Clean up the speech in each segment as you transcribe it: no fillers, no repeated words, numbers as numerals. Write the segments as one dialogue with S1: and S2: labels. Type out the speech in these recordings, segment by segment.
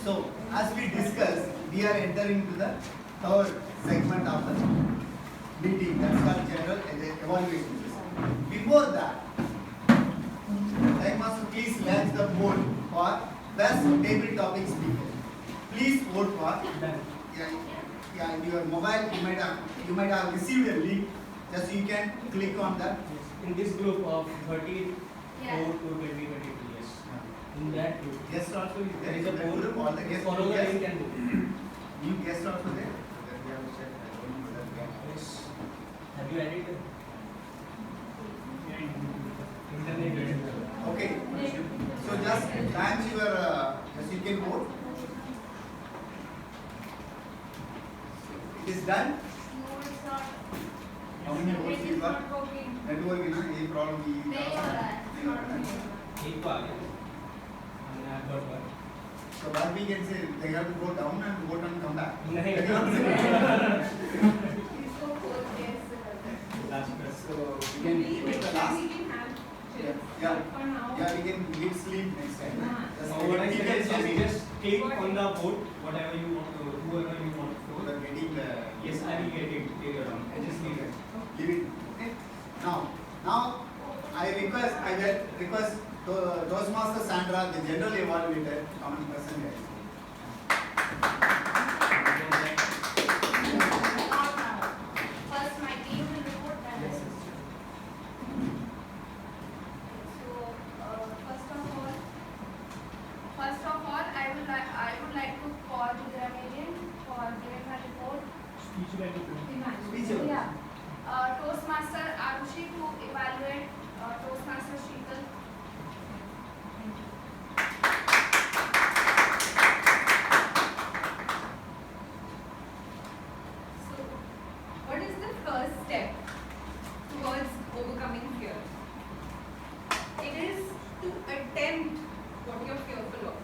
S1: So, as we discussed, we are entering to the third segment of the meeting. That's called general evaluation. Before that, I must please launch the vote for best table topic speaker. Please vote for. Yeah, in your mobile you might have received a link. Just you can click on that.
S2: In this group of 34 to 2022, yes. In that group.
S1: Guest also is there.
S2: There is a
S1: group. All the guests.
S2: Follow the link and do.
S1: New guest also there.
S2: Yes. Have you added them? Internet.
S1: Okay. So just launch your just you can vote. It is done.
S3: No, it's not.
S1: How many votes
S3: It
S1: you
S3: is
S1: got?
S3: not working.
S1: Network is a problem.
S3: नहीं हो रहा है. It's not working.
S2: एक को आ गया. हमने app पर हुआ.
S1: So what we can say, they have to go down and vote and come back.
S2: नहीं.
S3: इसको force yes से करते हैं.
S2: Last press.
S1: So we can
S3: We
S1: the last.
S3: can have chips.
S1: Yeah.
S3: But for now.
S1: Yeah, we can give sleep next time. Just
S2: So what I
S1: details
S2: suggest
S1: of
S2: is
S1: it.
S2: just click on the vote, whatever you want to, whoever you want to
S1: So
S2: vote.
S1: that getting the
S2: Yes, I will get it later on. I just leave it.
S1: leave it. Okay. Now I will request Toastmaster Sandra, the general evaluator, to come and present it.
S3: First, my team will report that.
S1: Yes.
S3: So, first of all, I would like to call the Gramadian for giving her report.
S2: Speech by the
S1: Speech.
S3: Yeah. Toastmaster Arushi to evaluate Toastmaster Sheetal. So, what is the first step towards overcoming fear? It is to attempt what you're fearful of.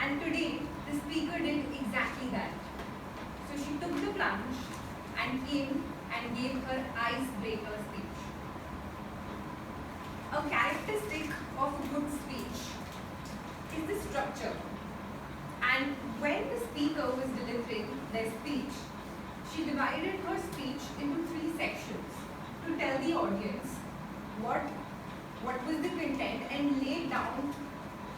S3: And today, the speaker did exactly that. So she took the plunge and came and gave her icebreaker speech. A characteristic of a good speech is the structure. And when the speaker was delivering their speech, she divided her speech into 3 sections to tell the audience what was the content and laid down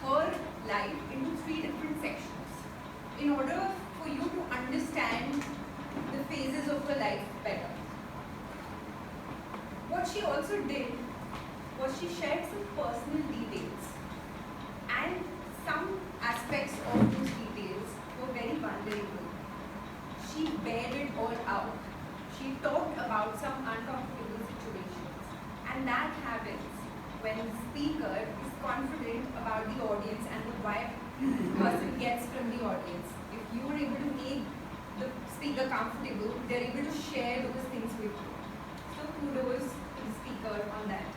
S3: her life into 3 different sections in order for you to understand the phases of her life better. What she also did was she shared some personal details, and some aspects of those details were very vulnerable. She bared it all out. She talked about some uncomfortable situations, and that happens when the speaker is confident about the audience and the vibe the person gets from the audience. If you are able to make the speaker comfortable, they're able to share those things with you. So kudos to the speaker on that.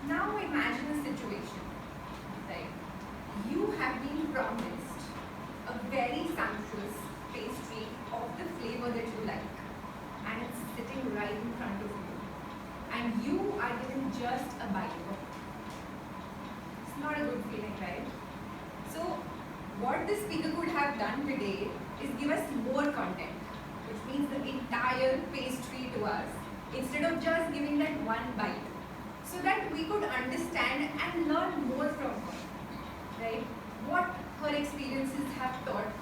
S3: Now imagine a situation, right? You have been promised a very sumptuous pastry of the flavor that you like, and it's sitting right in front of you, and you are given just a bite of it. It's not a good feeling, right? So what the speaker could have done today is give us more content, which means the entire pastry to us, instead of just giving that one bite, so that we could understand and learn more from her, right? What her experiences have taught her.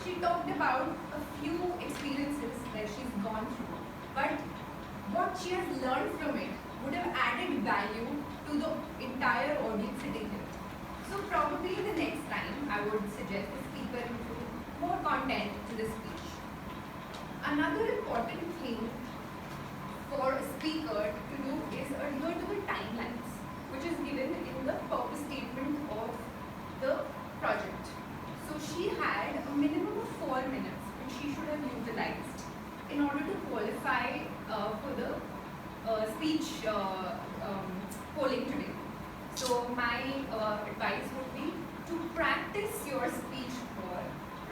S3: She talked about a few experiences that she's gone through, but what she has learned from it would have added value to the entire audience sitting here. So probably the next time I would suggest the speaker include more content to the speech. Another important thing for a speaker to do is adhere to the timelines, which is given in the purpose statement of the project. So she had a minimum of 4 minutes which she should have utilized in order to qualify for the speech polling today. So my advice would be to practice your speech more,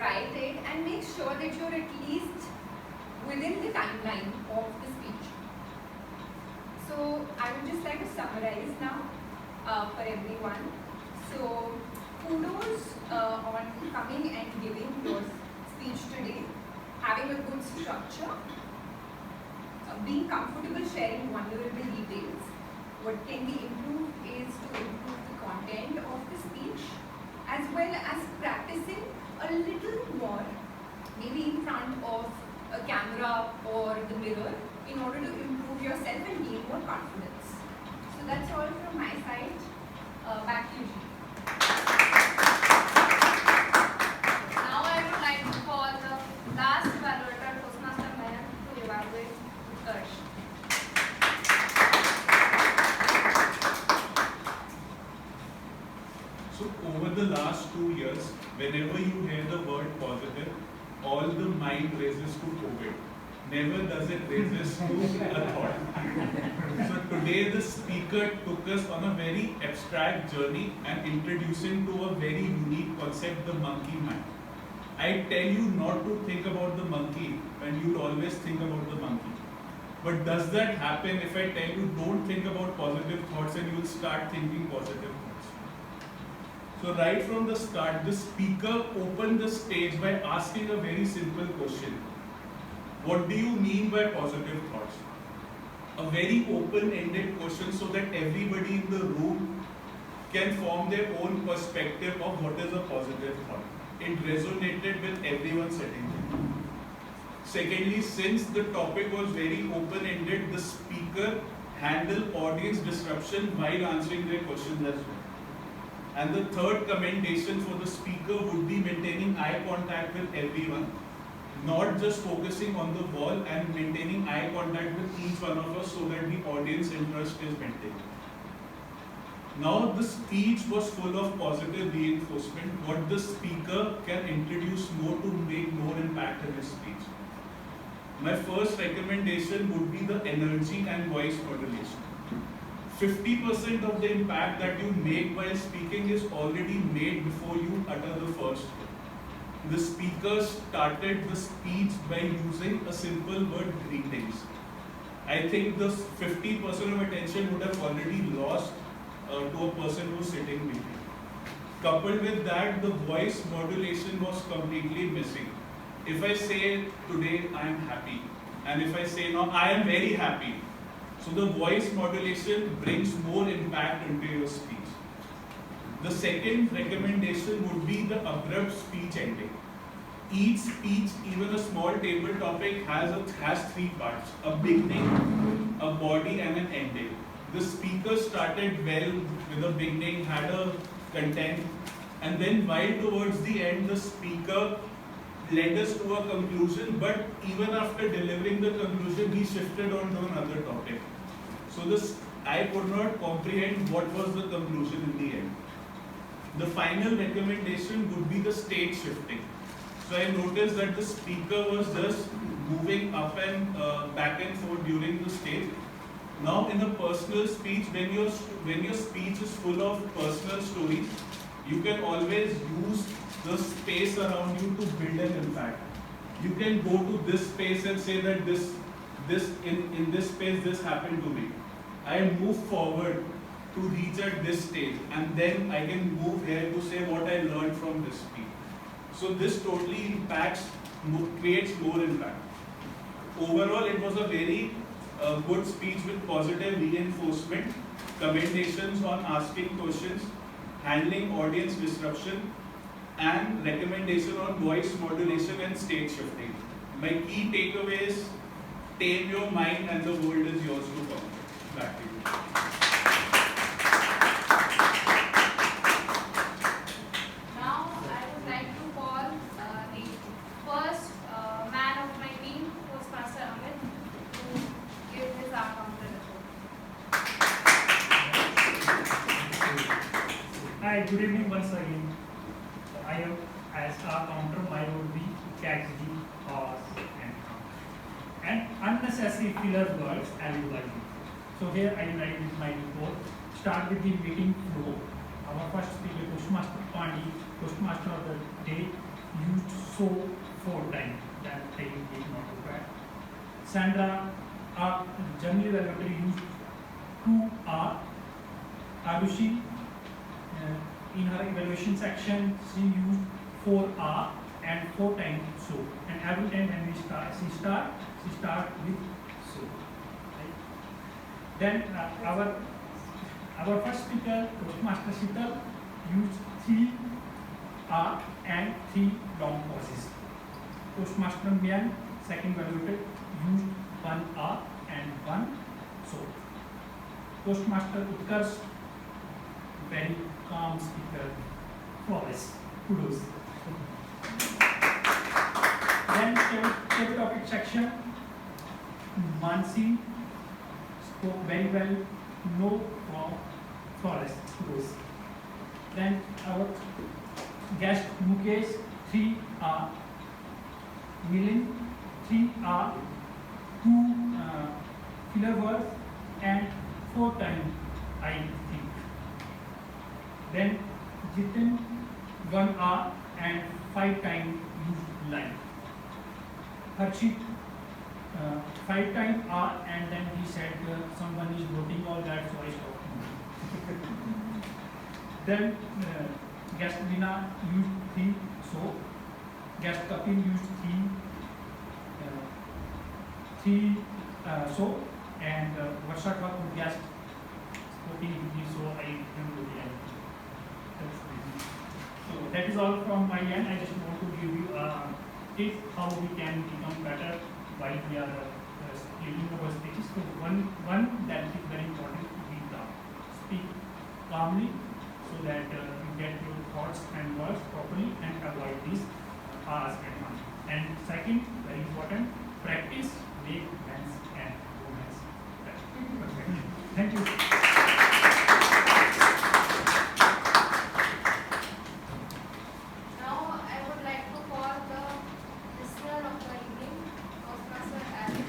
S3: write it, and make sure that you're at least within the timeline of the speech. So I would just like to summarize now for everyone. So kudos on coming and giving your speech today, having a good structure, being comfortable sharing vulnerable details. What can be improved is to improve the content of the speech, as well as practicing a little more, maybe in front of a camera or the mirror, in order to improve yourself and gain more confidence. So that's all from my side. Back to you, Ji.
S4: Now I would like to call the last evaluator, Toastmaster Mayan, to evaluate Utkarsh.
S5: So over the last 2 years, whenever you hear the word positive, all the mind races to COVID. Never does it raises to a thought. So today the speaker took us on a very abstract journey and introducing to a very unique concept, the monkey mind. I tell you not to think about the monkey when you'll always think about the monkey. But does that happen if I tell you don't think about positive thoughts and you'll start thinking positive thoughts? So right from the start, the speaker opened the stage by asking a very simple question. What do you mean by positive thoughts? A very open-ended question so that everybody in the room can form their own perspective of what is a positive thought. It resonated with everyone sitting there. Secondly, since the topic was very open-ended, the speaker handled audience disruption while answering their questions as well. And the third commendation for the speaker would be maintaining eye contact with everyone, not just focusing on the wall and maintaining eye contact with each one of us so that the audience interest is maintained. Now the speech was full of positive reinforcement, what the speaker can introduce more to make more impact in his speech. My first recommendation would be the energy and voice modulation. 50% of the impact that you make while speaking is already made before you utter the first word. The speaker started the speech by using a simple word, greetings. I think the 50% of attention would have already lost to a person who's sitting with you. Coupled with that, the voice modulation was completely missing. If I say today I am happy, and if I say now I am very happy, so the voice modulation brings more impact into your speech. The second recommendation would be the abrupt speech ending. Each speech, even a small table topic, has three parts: a beginning, a body, and an ending. The speaker started well with a beginning, had a content, and then while towards the end, the speaker led us to a conclusion, but even after delivering the conclusion, he shifted on to another topic. So I could not comprehend what was the conclusion in the end. The final recommendation would be the stage shifting. So I noticed that the speaker was just moving up and back and forth during the stage. Now in a personal speech, when your speech is full of personal stories, you can always use the space around you to build an impact. You can go to this space and say that in this space this happened to me. I move forward to reach at this stage, and then I can move here to say what I learned from this speech. So this totally creates more impact. Overall, it was a very good speech with positive reinforcement, commendations on asking questions, handling audience disruption, and recommendation on voice modulation and stage shifting. My key takeaways: tame your mind and the world is yours to conquer. Back to you.
S4: Now I would like to call the first man of my team, Toastmaster Amit, to give his counter report.
S6: Hi, good evening once again. I have as our counter, mine would be catch the pause and unnecessary filler words everybody. So here I am ready with my report. Start with the meeting flow. Our first speaker, Toastmaster Pandi, Toastmaster of the day, used so 4 times. That I did not require. Sandra, our general evaluator, used 2 R. Arushi, in her evaluation section, she used 4 and 4 times so. And every time when she start with so. Right? Then our first speaker, Toastmaster Sheetal, used 3 and 3 long pauses. Toastmaster Mian, second evaluator, used 1 and 1 so. Toastmaster Utkarsh, very calm speaker, flawless, kudos. Then table topic section, Mansi spoke very well, no flawless, kudos. Then our guest Mukesh, 3 Milin, 3 2 filler words and 4 times I think. Then Jitin 1 and 5 times used line. Harshit 5 times and then he said someone is voting all that, so I stopped. Then guest Lina used 3 so. Guest Kapil used 3 so, and Varsha Thakur guest spoken Hindi, so I didn't really anything. So that is all from my end. I just want to give you a tip how we can become better while we are giving our speeches. So one that is very important to be calm. Speak calmly so that you get your thoughts and words properly and avoid these R's and M's. And second, very important, practice make men's and women's better. Thank you.
S4: Now I would like to call the listener of the evening, Toastmaster Aaron.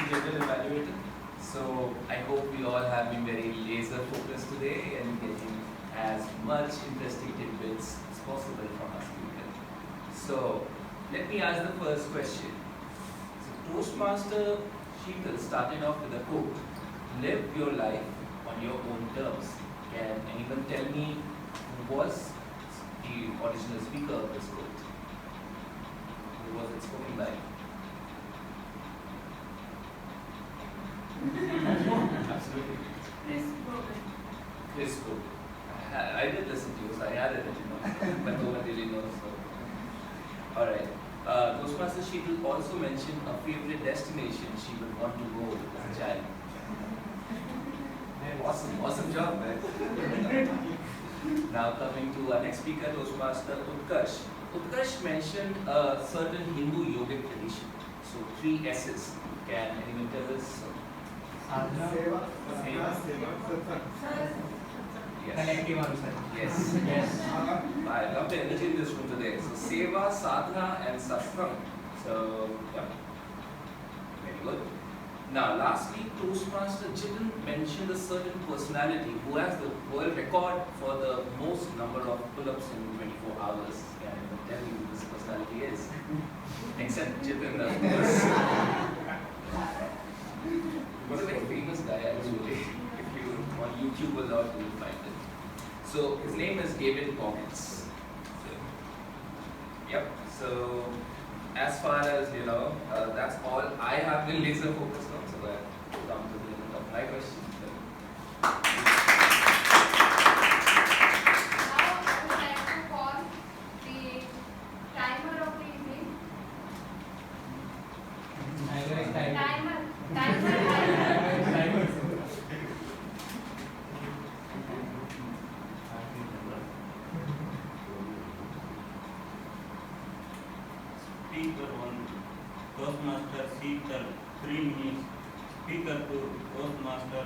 S7: General evaluator. So I hope we all have been very laser focused today and getting as much interesting tidbits as possible from our speaker. So let me ask the first question. So Toastmaster Sheetal started off with a quote, "Live your life on your own terms." Can anyone tell me who was the original speaker of this quote? Who was it spoken by? Absolutely. Chris Cook. I did listen to you, so I added it, but no one really knows. So. Alright. Toastmaster Sheetal also mentioned a favorite destination she would want to go as a child. Awesome job, man. Now coming to our next speaker, Toastmaster Utkarsh. Utkarsh mentioned a certain Hindu yogic tradition. So 3 S's. Can anyone tell us?
S1: Seva, Seva,
S7: Yes.
S2: Collective answer.
S7: Yes.
S2: Yes.
S7: I love the energy in this room today. So Seva, Sadhana and Satsang. So, yeah. Very good. Now, lastly, Toastmaster Jitin mentioned a certain personality who has the world record for the most number of pull-ups in 24 hours. Can I tell you who this personality is? Except Jitin, of course. He's a very famous guy, actually. If you on YouTube a lot, you will find it. So his name is David Goggins. Yep. So as far as that's all I have been laser focused on. So I've come to the end of my question.
S4: Now I would like to call the timer of the evening. Timer.
S8: Speaker 1, Toastmaster Sheetal, 3 minutes. Speaker 2, Toastmaster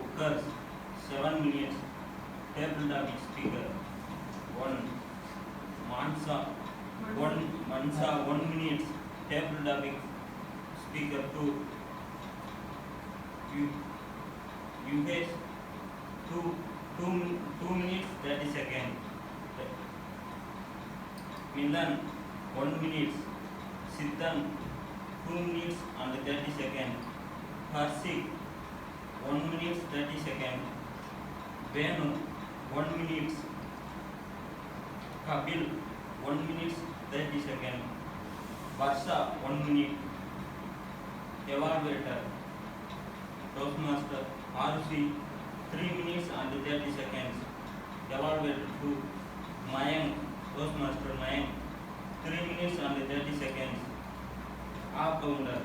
S8: Utkarsh, 7 minutes. Table topic speaker 1, Mansa 1 minute. Table topic speaker 2, Yugesh 2 minutes 30 seconds. Milan 1 minute. Siddhan 2 minutes and 30 seconds. Harshik 1 minute 30 seconds. Venu 1 minute. Kapil 1 minute 30 seconds. Varsha 1 minute. Evaluator Toastmaster RC 3 minutes and 30 seconds. Evaluator 2 Mayank Toastmaster Mayank 3 minutes and 30 seconds. App counter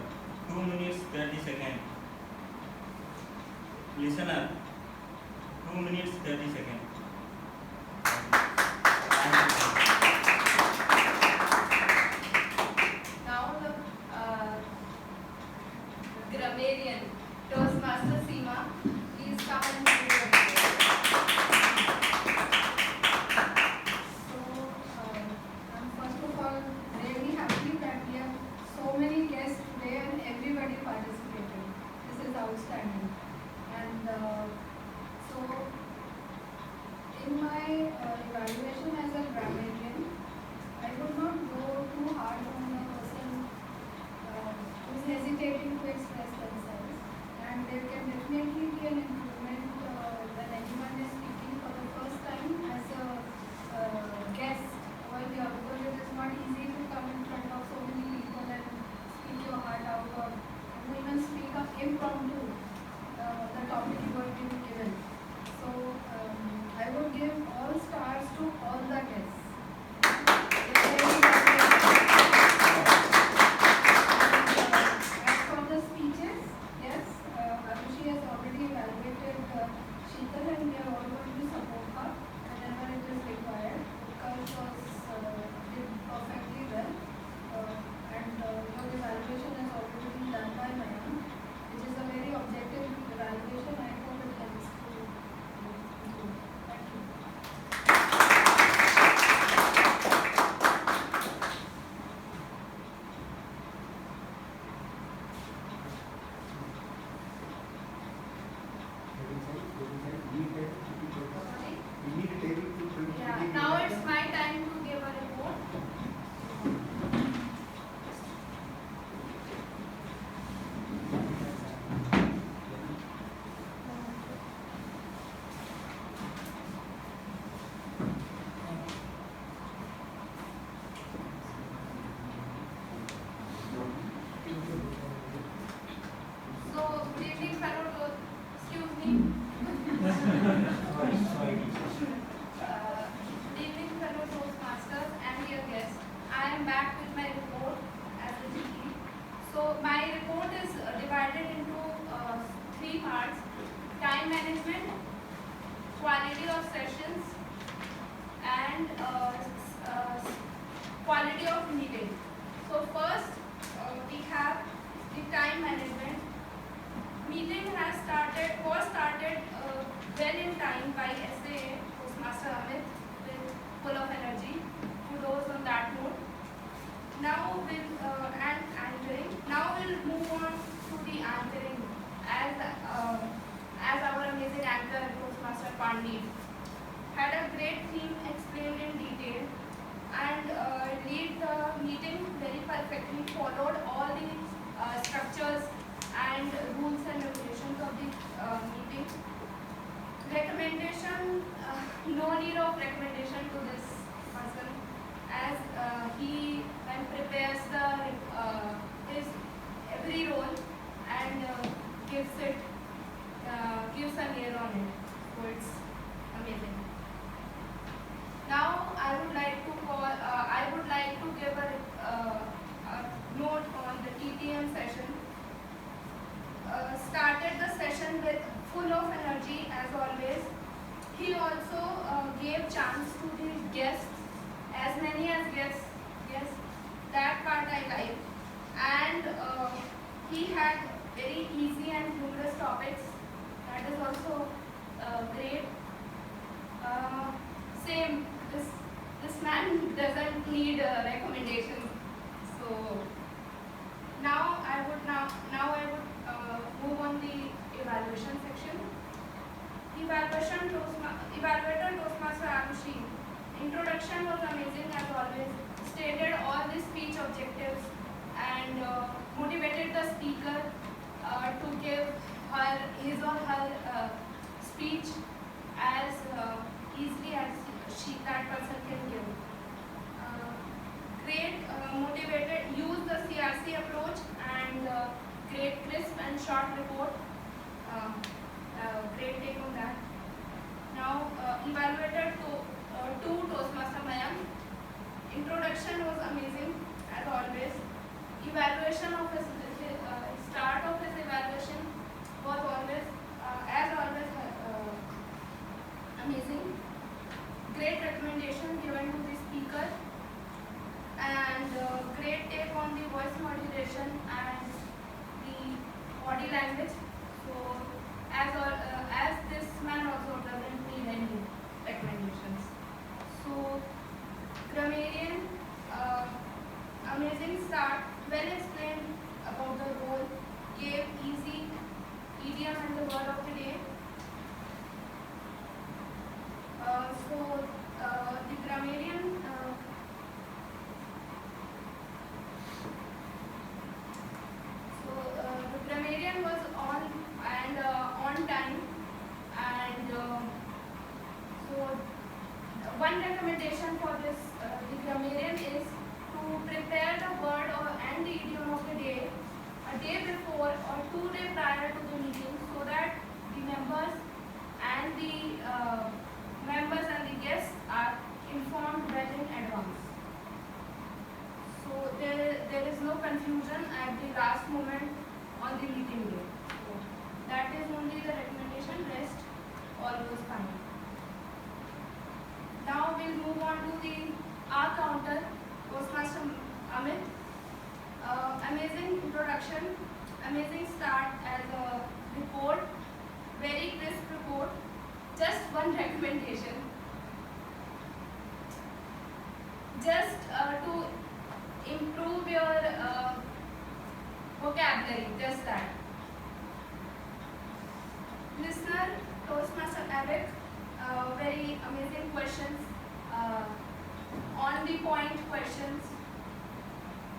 S8: 2 minutes 30 seconds. Listener 2 minutes 30 seconds.
S3: Now the grammarian, Toastmaster Seema, please come and do your report.
S9: So, I'm first of all really happy that we have so many guests today and everybody participated. This is outstanding. And so, in my evaluation as a grammarian, I would not go too hard on a person who's hesitating to express themselves. And there can definitely be an improvement when anyone is speaking for the first time as a guest over here, because it is not easy to come in front of so many people and speak your heart out, or even speak up impromptu the topic you are being given. So I would give all stars to all the guests. It's very as for the speeches, yes, Arushi has already evaluated Sheetal, and we are all going to support her whenever it is required. Because did perfectly well, and your evaluation has already been done by Mayank, which is a very objective evaluation. I hope it helps to improve. Thank you.
S4: Yeah, now it's my time to give a report. So, good evening, fellow, excuse me. Good evening, fellow Toastmasters and dear guests. I am back with my report as a GP. So, my report is divided into 3 parts: time management, quality of sessions, and quality of meeting. So, first we have the time management. Meeting was started well in time by SDA Toastmaster Amit with full of energy. Kudos on that note. Now and anchoring. Now we'll move on to the anchoring as our amazing anchor Toastmaster Pandit had a great theme explained in detail and lead the meeting very perfectly. Followed all the structures and rules and regulations of the meeting. Recommendation, no need of recommendation to this person, as he then prepares his every role and gives a nail on it. So it's amazing. Now I would like to give a note on the TTM session. Started the session with full of energy as always. He also gave chance to the guests, as many as guests. Yes, that part I like. And he had very easy and humorous topics. That is also great. Same. This man doesn't need recommendations. So now I would move on the evaluation section. Evaluator Toastmaster Arushi. Introduction was amazing as always. Stated all the speech objectives and motivated the speaker to give his or speech as easily as that person can give. Great, motivated, use the CRC approach and great crisp and short report. Great take on that. Now, evaluated to Toastmaster Mayam. Introduction was amazing as always. Evaluation of his start of his evaluation was always as always amazing. Great recommendation given to the speaker and great take on the voice modulation and the body language. So as this man also doesn't need any recommendations. So grammarian, amazing start, well explained about the role, gave easy idiom and the word of the day. The grammarian the grammarian was on time and one recommendation for this the grammarian is to prepare the word and the idiom of the day a day before or 2 days prior to the meeting so that the members and the guests are informed well in advance. So there is no confusion at the last moment on the meeting day. So that is only the recommendation, rest all was fine. Now we'll move on to the R counter, Toastmaster Amit. Amazing introduction, amazing start as a report, very crisp report. Just one recommendation. Just to improve your vocabulary, just that. Listener, Toastmaster Eric, very amazing questions, on the point questions,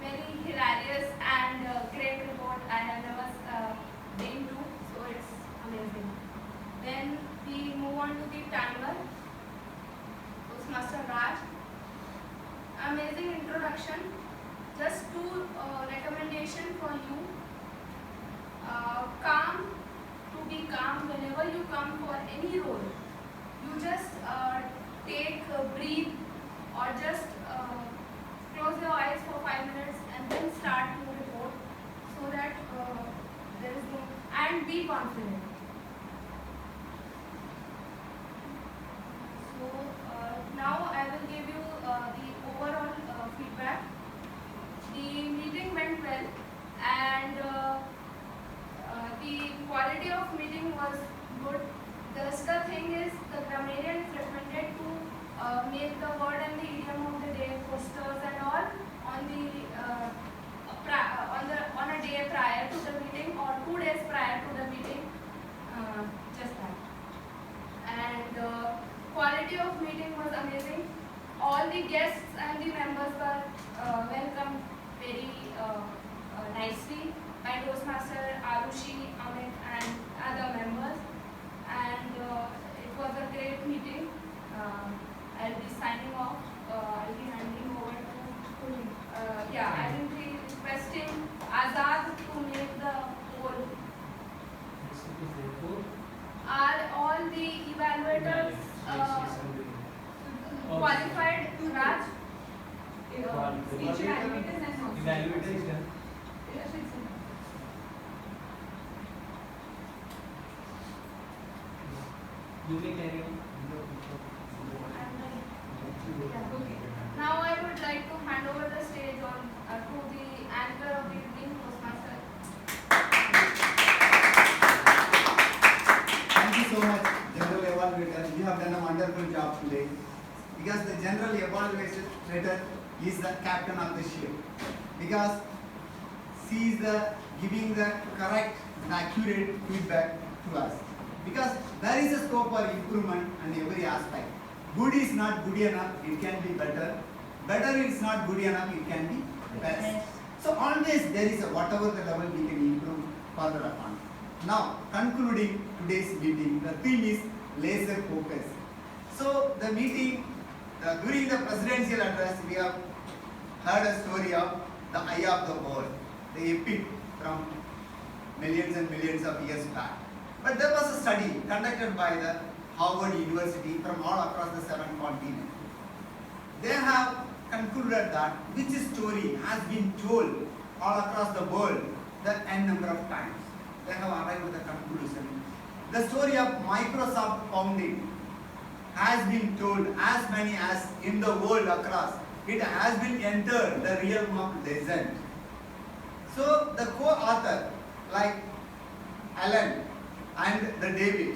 S4: very hilarious and great report I have never been to, so it's amazing. Then we move on to the timer, Toastmaster Raj. Amazing introduction. Just two recommendation for you. Calm, to be calm whenever you come for any role. You just breathe or just close your eyes for 5 minutes and then start your report so that there is no, and be confident. So now I will give you the overall feedback. The meeting went well and the quality of meeting was good. Just the thing is, the grammarian is recommended to make the word and the idiom of the day posters and all on a day prior to the meeting or 2 days prior to the meeting. Just that. And quality of meeting was amazing. All the guests and the members were welcomed very nicely by Toastmaster Arushi, Amit and other members. And it was a great meeting. I'll be signing off. I'll be handing over to I will be requesting Azad to make the poll. Are all the evaluators qualified, Raj? Speech evaluators and
S2: Evaluator is done. You may carry on.
S4: Okay. Now I would like to hand over the stage on to the anchor of the evening, Toastmaster.
S1: Thank you so much, General Evaluator. You have done a wonderful job today. Because the General Evaluator is the captain of the ship. Because she is giving the correct and accurate feedback to us. Because there is a scope for improvement in every aspect. Good is not good enough, it can be better. Better is not good enough, it can be best. So always there is whatever the level we can improve further upon. Now, concluding today's meeting, the theme is laser focus. So, the meeting, during the presidential address, we have heard a story of the eye of the world, the epic from millions and millions of years back. But there was a study conducted by the Harvard University from all across the 7 continents. They have concluded that which story has been told all across the world the n number of times. They have arrived at the conclusion. The story of Microsoft founding has been told as many as in the world across. It has been entered the realm of legend. So the co-author like Alan and the David,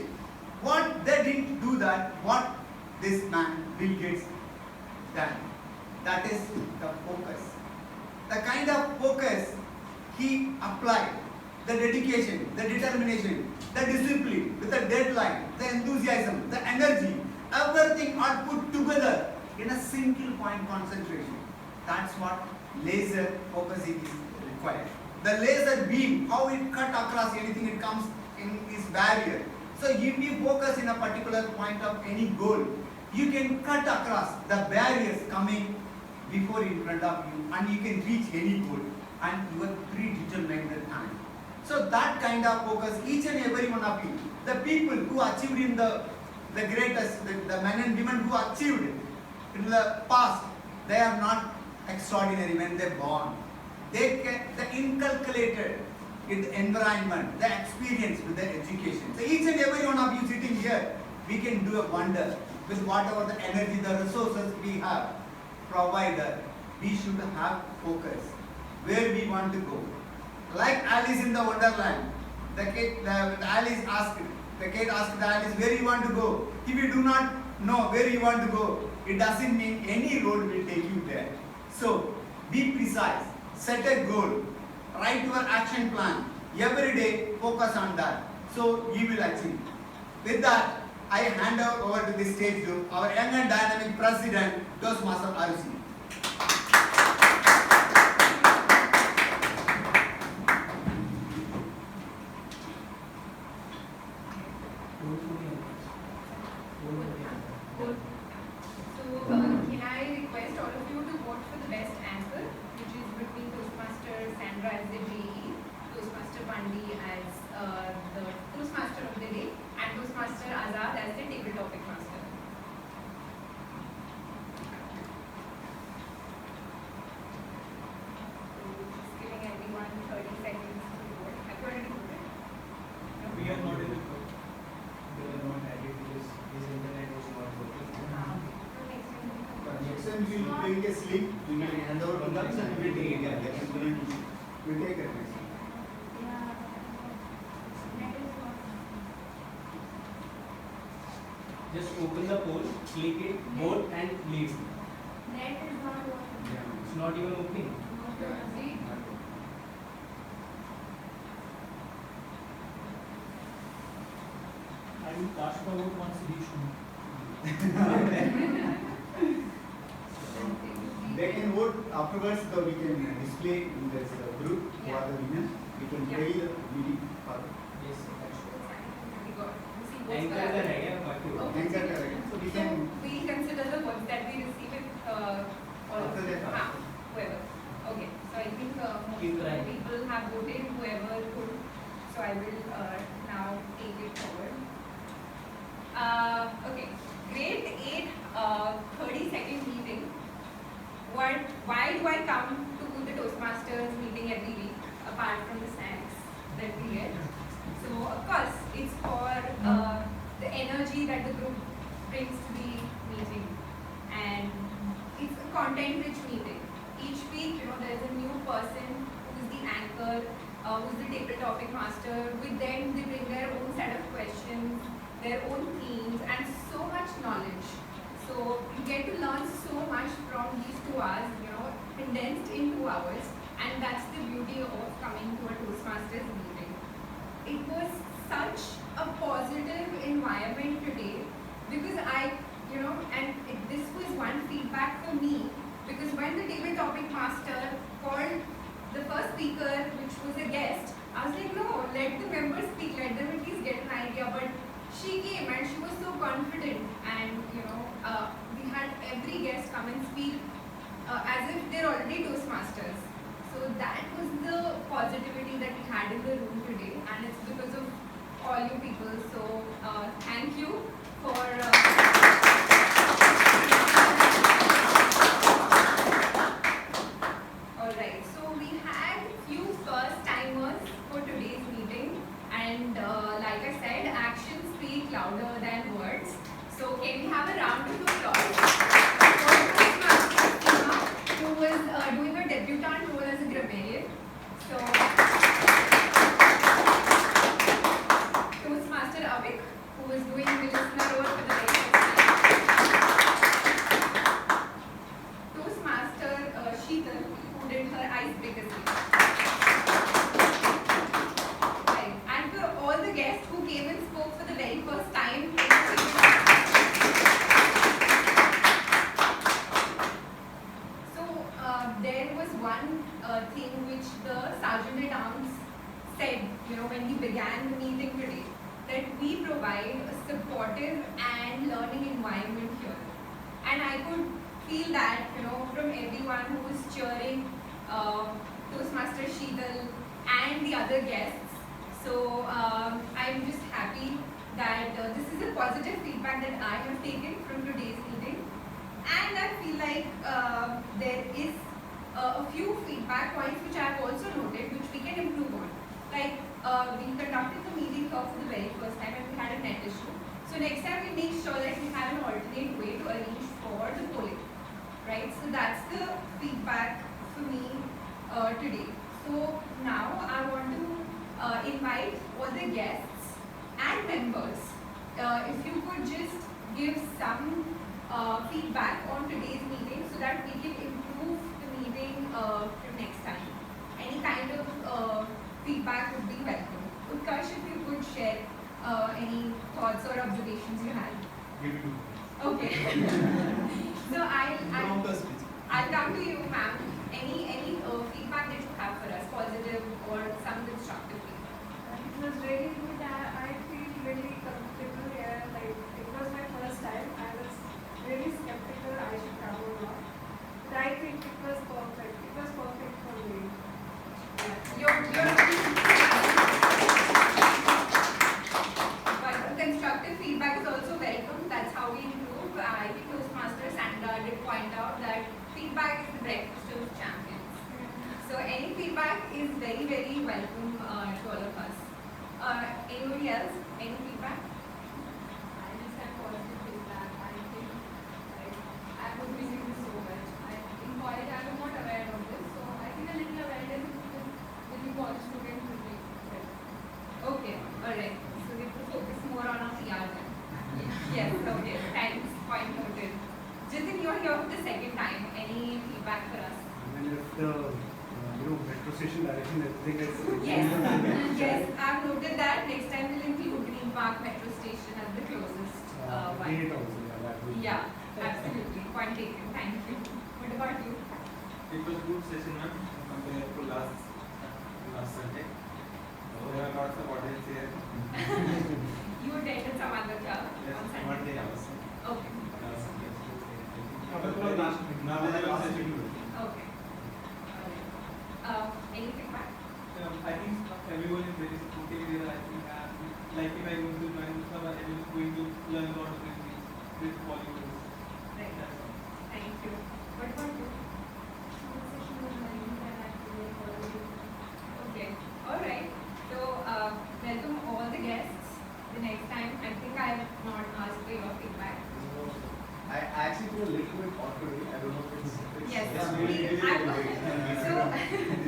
S1: what they didn't do that, what this man Bill Gates done. That is the focus. The kind of focus he applied, the dedication, the determination, the discipline, with the deadline, the enthusiasm, the energy, everything are put together in a single point concentration. That's what laser focusing is required. The laser beam, how it cut across anything, it comes in its barrier. So if you focus in a particular point of any goal, you can cut across the barriers coming before in front of you, and you can reach any goal, and you are predetermined the time. So that kind of focus, each and every one of you, the people who achieved in the greatest, the men and women who achieved in the past, they are not extraordinary when they born. They inculcated in the environment, the experience with the education. So each and every one of you sitting here, we can do a wonder with whatever the energy, the resources we have provided. We should have focus where we want to go. Like Alice in the Wonderland, the cat asked Alice, where you want to go? If you do not know where you want to go, it doesn't mean any road will take you there. So be precise, set a goal, write your action plan. Every day focus on that. So you will achieve. With that, I hand over to the stage to our young and dynamic president, Toastmaster Arusi.
S3: So, can I request all of you to vote for the best anchor, which is between Toastmaster Sandra as the JE, Toastmaster Bundy as the Toastmaster of the day, and Toastmaster Azad as the table topic master. So, just giving everyone 30 seconds to vote. Have you already voted? No?
S2: We are not in the group. We are not added because his internet was not working.
S3: So next time.
S1: Next time we will bring a slip, we will hand over to them and we will take it. We will take it next time.
S2: Just open the poll, click it, vote and leave.
S4: Net is not working.
S2: It's not even opening.
S4: See?
S6: I will cast the vote once reached me.
S1: They can vote afterwards, so we can display in this group who are the winners. We can play the meeting further.
S2: Yes, that's true.
S3: We got to see what's
S2: Anchor
S3: the-
S2: the idea, but you.
S3: Okay.
S1: Anchor correct. So we
S3: So
S1: can
S3: we consider the votes that we receive it all
S1: After that,
S3: whoever. Okay, so I think most
S2: Keep
S3: of the
S2: trying.
S3: people have voted whoever could. So I will now take it forward. Okay, grade 8 30-second meeting. Why do I come to the Toastmasters meeting every week apart from the snacks that we get? So of course it's for the energy that the group brings to the meeting, and it's a content-rich meeting. Each week, there's a new person who's the anchor, who's the table topic master. With them, they bring their own set of questions, their own themes, and so much knowledge. So you get to learn so much from these 2 hours, condensed in 2 hours, and that's the beauty of coming to a Toastmasters meeting. It was such a positive environment today because this was one feedback for me, because when the table topic master called the first speaker, which was a guest, I was like, no, let the members speak, let but she came and she was so confident, and we had every guest come and speak as if they're already Toastmasters. So that was the positivity that we had in the room today, and it's because of all you people. So thank you for. Alright, so we had few first timers for today's meeting, and like I said, actions speak louder than words. So can we have a round of applause for Toastmaster who was doing a debutante role as a grammarian. So Toastmaster Avik, who was doing the listener role for the very first time. Toastmaster Sheetal, who did her icebreaker speech. Right. And for all the guests who came and spoke for the very first time. So there was one thing which the Sergeant at Arms said, when we began the meeting today, that we provide a supportive and learning environment here. And I could feel that, from everyone who was cheering Toastmaster Sheetal and the other guests. So I'm just happy that this is a positive feedback that I have taken from today's meeting. And I feel like there is a few feedback points which I have also noted which we can improve on. Like we conducted the meeting here for the very first time and we had a net issue. So next time we make sure that we have an alternate way to arrange for the polling. Right? So that's the feedback for me today. So now I want to invite all the guests and members. If you could just give some feedback on today's meeting so that we can improve the meeting from next time. Any kind of feedback would be welcome. Utkarsh, if you could share any thoughts or observations you had. Okay. So I'll come to you, ma'am. Any feedback that you have for us, positive or some constructive feedback?
S9: It was really good. I feel really comfortable here. Like it was my first time. I was really skeptical. I should come or not. But I think it was perfect. It was perfect for me.
S3: But constructive feedback is also welcome. That's how we improve. I think Toastmaster Sandra did point out that feedback is the breakfast of champions. So any feedback is very, very welcome to all of us. Anybody else? Any feedback?
S4: I just have positive feedback. I think I was missing this so much. In college, I was not aware of this, so I think a little awareness with the college students will be better.
S3: Okay, alright. So we have to focus more on our PR then. Yes, okay. Thanks. Point noted. Jitin, you're here for the second time. Any feedback for us?
S10: If the metro station direction, everything is.
S3: Yes, yes. I've noted that. Next time we'll include Green Park Metro Station as the closest one.
S10: Gate also, that would be.
S3: Yeah, absolutely. Point taken. Thank you. What about you?
S11: It was good session, ma'am, compared to last Sunday. There are lots of audience here.
S3: You attended some other club
S11: Yes,
S3: on Sunday?
S11: one day also.
S3: Okay.
S11: Knowledgeable session.
S3: Okay. Any feedback?
S11: I think everyone is very supportive here. I think like if I go to join the club, I am going to learn a lot of things with Bollywood.
S3: Right.
S11: That's all.
S3: Thank you. What about you? Okay. All right. So welcome all the guests. The next time, I think I have not asked for your feedback.
S1: I actually feel a little bit awkward. I don't know if it's.
S3: Yes,
S1: really,
S3: please.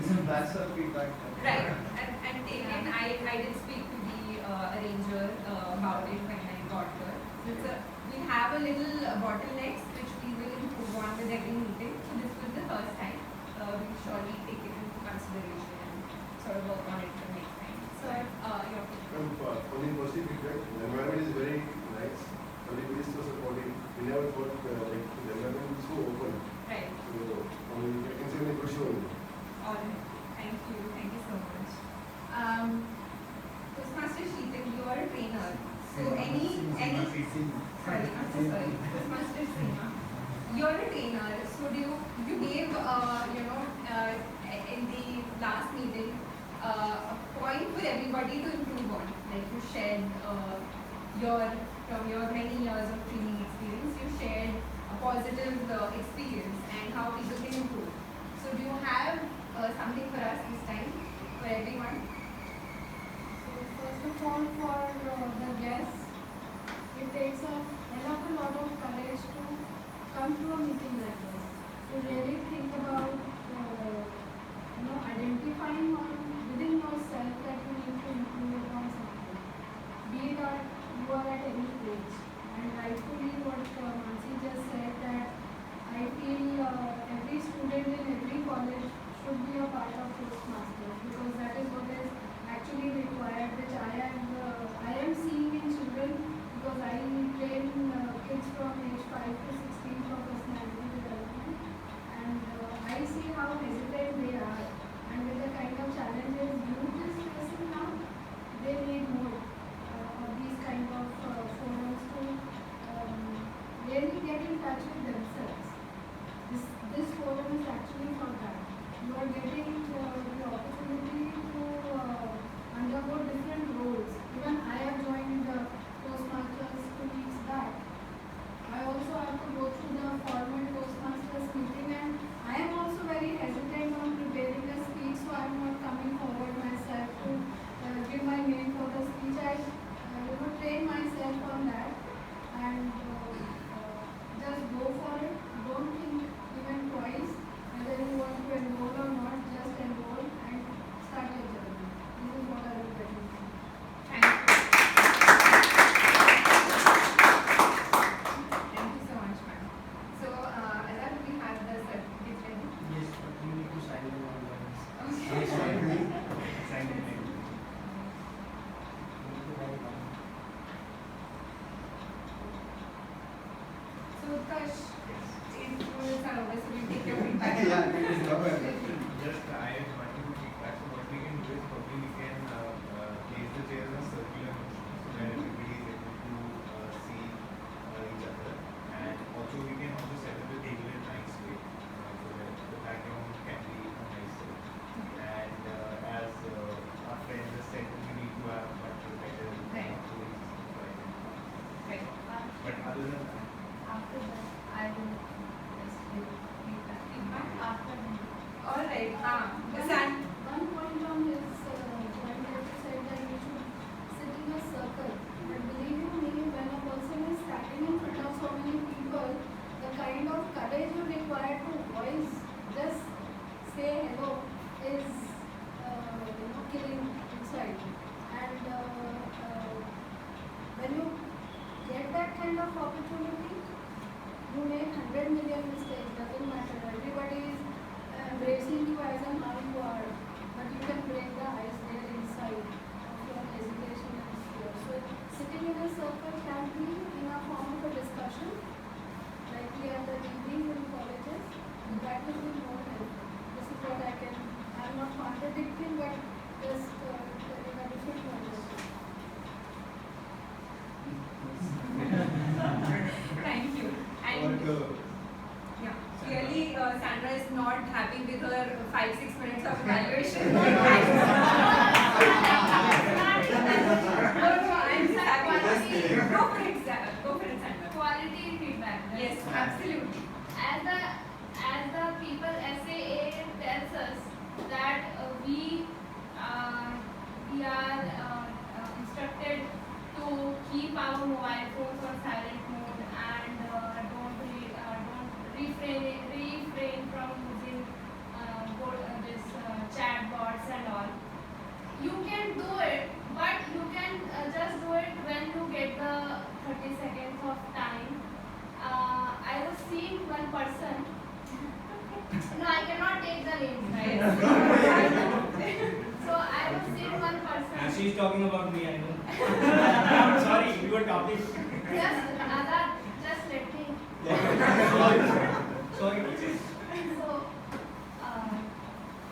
S3: So,
S1: that's the feedback.
S3: right, and taken, I did speak to the arranger about it when I got here. So we have a little bottlenecks which we will improve on with every meeting. So this was the first time. We'll surely take it into consideration and sort of work on it for next time. So your feedback.
S10: Only positive feedback. The environment is very nice. Everybody is so supportive. We never thought the environment is so open.
S3: Right.
S10: So, I can say only good show.
S3: All right. Thank you so much. Toastmaster Sheetal, you are a trainer. So sorry, I'm so sorry. This must be Seema. You're a trainer, so you gave in the last meeting a point for everybody to improve on. Like you shared from your many years of training experience, you shared a positive experience and how people can improve. So do you have something for us this time for everyone?
S9: So first of all, for the guests, it takes a hell of a lot of courage to come to a meeting like this. To really think about, identifying within yourself that you need to improve on something. Be it that you are at any age. And rightfully what Mansi just said, that I feel every student in every college should be a part of Toastmasters, because that is what is actually required, which I am seeing in children, because I train kids from age 5 to 16 for personality development, and I see how hesitant they are, and with the kind of challenges youth is facing now, they need more of these kind of forums to really get in touch with themselves. This forum is actually for that. You are getting the opportunity to undergo different roles. Even I have joined Toastmasters 2 weeks back. I also have to go through the formal Toastmasters meeting, and I am also very hesitant on preparing a speech, so I am not coming forward myself to give my name for the speech. I train myself on that, and just go for it. Don't think even twice whether you want to enroll or not. Just enroll and start your journey. This is what I would recommend.
S3: Thank you. Thank you so much, ma'am. So, Azad, we have the certificate ready?
S2: Yes, but you need to sign them on lines.
S3: Okay.
S2: Sign them.
S3: So, Utkarsh, it will sound over, so we'll take your feedback.
S1: Yeah, please go ahead.
S12: Just I am wanting to feedback. So what we can do is probably we can place the chairs in a circular motion so that everybody is able to see each other. And also we can also set up the table in a nice way so that the background can be a nice way. And as our friend just said, we need to have much better
S3: Right.
S12: tools for identifying.
S3: Right.
S12: But other than that,
S4: After that, I will just give feedback. After that.
S3: All right.
S9: One point on his point that you said that we should sit in a circle. But believe you me, when a person is standing in front of so many people, the kind of courage you require to voice, just say hello, is killing inside. And when you get that kind of opportunity, you make 100 million mistakes, doesn't matter. Everybody is embracing you as and how you are, but you can break the ice there inside of your hesitation and fear. So sitting in a circle can be in a form of a discussion, like we have the evenings in colleges, that will be more helpful. This is what I'm not contradicting, but just telling a different point of view.
S3: Thank you. And yeah, clearly Sandra is not happy with her 5-6 minutes of evaluation. No, I'm just happy. Go for it, Sandra.
S4: Quality feedback.
S3: Yes, absolutely.
S4: As the people SAA tells us that we are instructed to keep our mobile phones on silent mode and don't refrain from using this chat bots and all. You can do it, but you can just do it when you get the 30 seconds of time. I was seeing one person. No, I cannot take the names, right? So I was seeing one person.
S2: And she's talking about me, I know. I'm sorry, you were talking.
S4: Just let me.
S2: Sorry.
S4: So,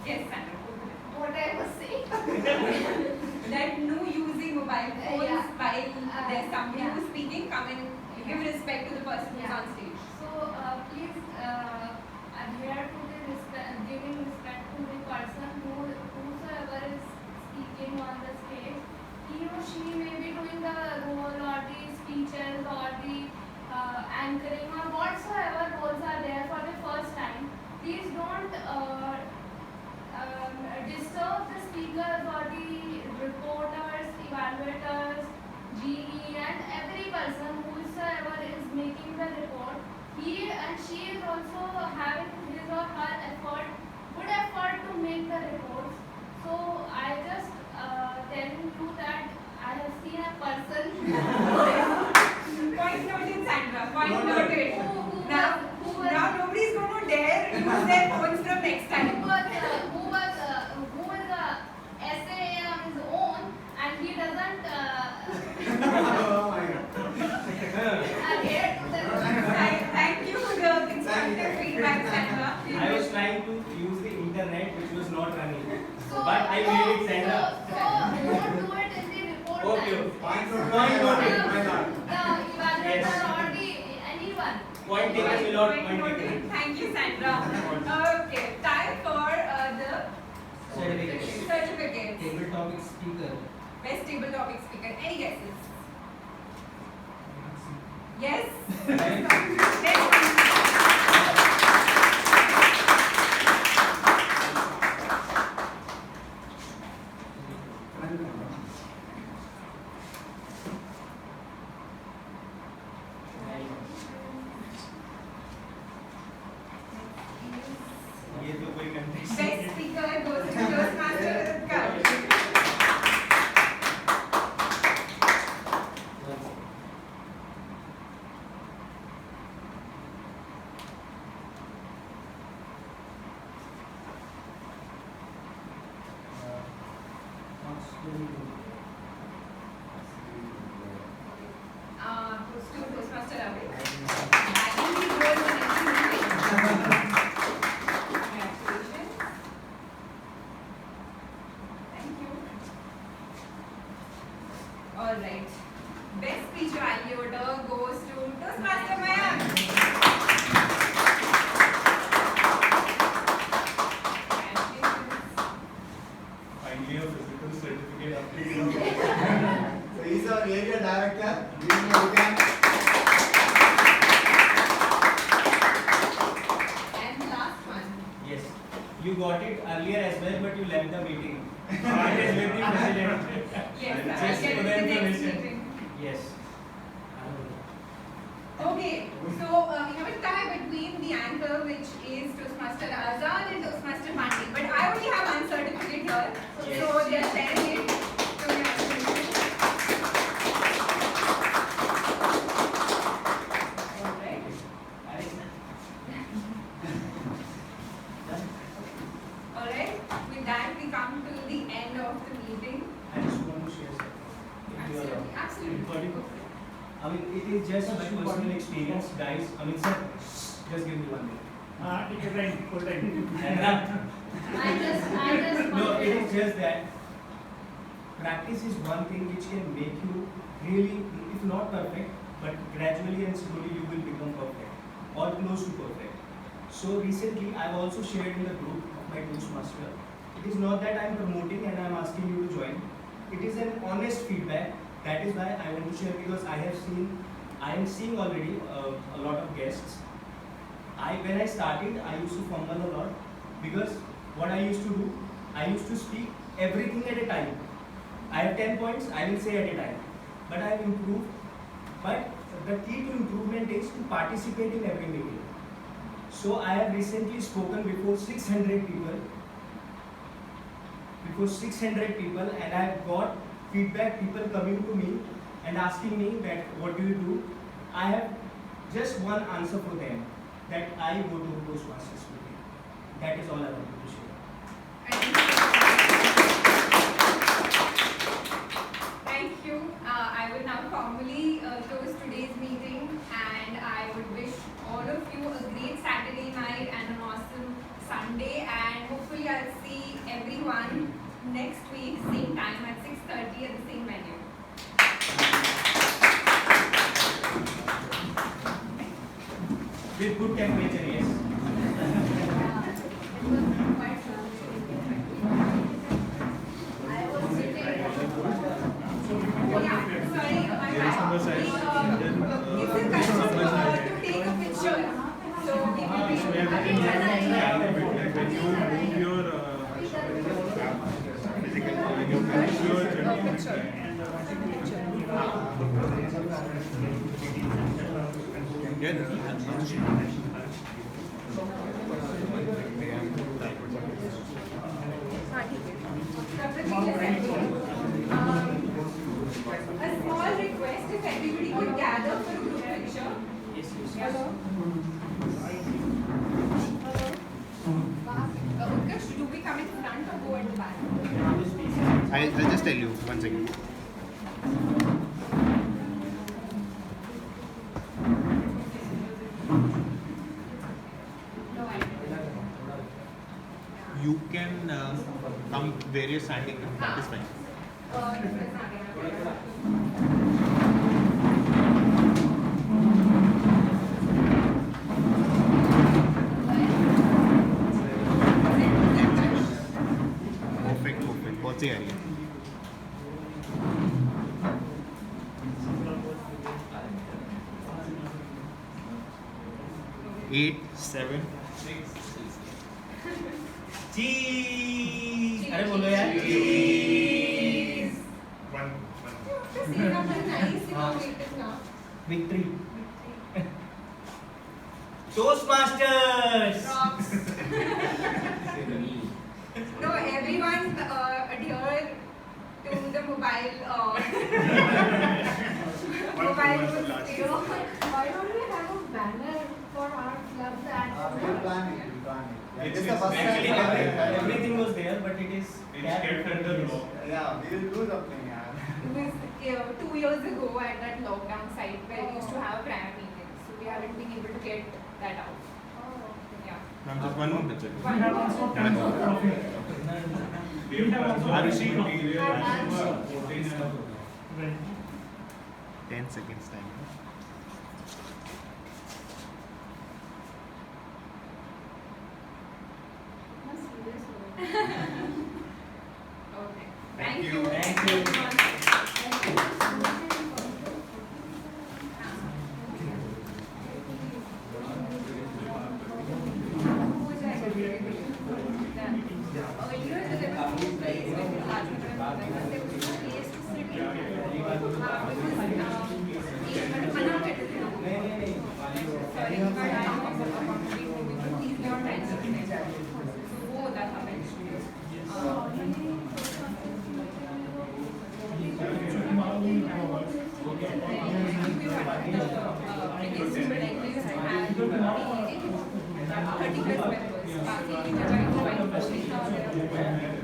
S3: Yes, Sandra.
S4: what I was saying.
S3: That no using mobile phones
S4: Yeah.
S3: while there's there's somebody
S4: Yeah.
S3: who's speaking, come and give respect to the person who's
S4: Yeah.
S3: on stage.
S4: So please adhere to the giving respect to the person whosoever is speaking on the stage. He or she may be doing the role or the speeches or the anchoring or whatsoever roles are there for the first time. Please don't disturb the speakers or the reporters, evaluators, GE and every person whosoever is making the report. He and she is also having his or her effort, good effort to make the reports. So I just telling you that I have seen a person
S3: Point noted, Sandra. Point
S1: Noted.
S3: noted. Now nobody's going to dare use their phones from next time.
S4: who is a essay on his own and he doesn't
S1: Oh my God.
S4: adhere to the
S3: Thank you for the constructive feedback, Sandra.
S2: I was trying to use the internet which was not running.
S4: So,
S2: But I made it, Sandra.
S4: So don't do it in the report.
S2: Okay.
S4: time.
S1: Point noted.
S2: Point noted.
S1: Why not?
S4: The evaluator or the anyone.
S2: Point taken, my lord. Point
S3: noted.
S2: taken.
S3: Thank you, Sandra. Okay, time for the certificates.
S2: Table topic speaker.
S3: Best table topic speaker. Any guesses? Yes?
S2: ये तो कोई contest
S3: Best speaker goes to Toastmaster Cup. Goes to Toastmaster Abrupt. Battling the goals in every meeting. Congratulations. Thank you. Alright. Best speech evaluator goes to Toastmaster Mayank. Congratulations.
S5: Finally, a physical certificate after
S1: So he's our area director. Give him a hand.
S3: And the last one.
S2: Yes. You got it earlier as well, but you left the meeting. It is with the president.
S3: Yes,
S2: Just
S3: I'll
S2: for
S3: get
S2: the
S3: to the next
S2: information.
S3: meeting.
S2: Yes.
S3: Okay, so we have a tie between the anchor, which is Toastmaster Azad and Toastmaster Mandi. But I only have one certificate here, so they are sharing it. So congratulations. Alright. Alright, with that we come to the end of the meeting.
S2: I just want to share something. If you allow.
S3: Absolutely, absolutely.
S2: I mean, it is just my personal experience, guys. I mean, sir, just give me 1 minute.
S6: Take your time, full time.
S4: I just
S2: No, it is just that practice is one thing which can make you really, if not perfect, but gradually and slowly you will become perfect or close to perfect. So recently, I have also shared in the group of my Toastmaster. It is not that I am promoting and I am asking you to join. It is an honest feedback. That is why I want to share, because I am seeing already a lot of guests. When I started, I used to fumble a lot, because what I used to do, I used to speak everything at a time. I have 10 points, I will say at a time. But I have improved. But the key to improvement is to participate in every meeting. So I have recently spoken before 600 people. And I have got feedback, people coming to me and asking me that what do you do? I have just one answer for them, that I go to Toastmasters meeting. That is all I wanted to share.
S3: Thank you. I will now formally close today's meeting, and I would wish all of you a great Saturday night and an awesome Sunday, and hopefully I'll see everyone next week, same time at 6:30 at the same venue.
S2: with good temperature, yes.
S3: I was sitting. Yeah, sorry, my bad. It's a custom to take a picture. So we will be
S5: When you move your
S3: a small request if everybody could gather for a group picture.
S2: Yes, yes.
S3: Hello. Utkarsh, do we come in front or go at the back?
S12: I'll just tell you, 1 second. You can come where you're standing, that is fine. Perfect, perfect. बहुत सही आ रही है. 8, 7, 6.
S2: Cheese! अरे बोलो यार cheese!
S12: 1.
S2: Victory. Toastmasters!
S3: Props. No, everyone adhere to the mobile. Mobile rules.
S9: Why don't we have a banner for our club that?
S1: We'll plan it.
S5: It's
S1: This is the first
S2: Actually,
S1: time.
S2: everything was there, but it is
S5: kept under law.
S1: Yeah, we will do something. Yeah.
S3: It was 2 years ago at that lockdown site where we used to have prayer meetings. So we haven't been able to get that out. Yeah.
S12: Ma'am, just one more picture.
S6: We have also tons of profit.
S5: We have also
S12: Arushi.
S5: material and
S6: Well,
S12: 10 seconds time.
S3: Okay.
S12: Thank you.
S2: Thank you.
S3: Earlier, there was no place when we last met, there was no place to sit. Sorry, please don't mention it. So that happened. Members.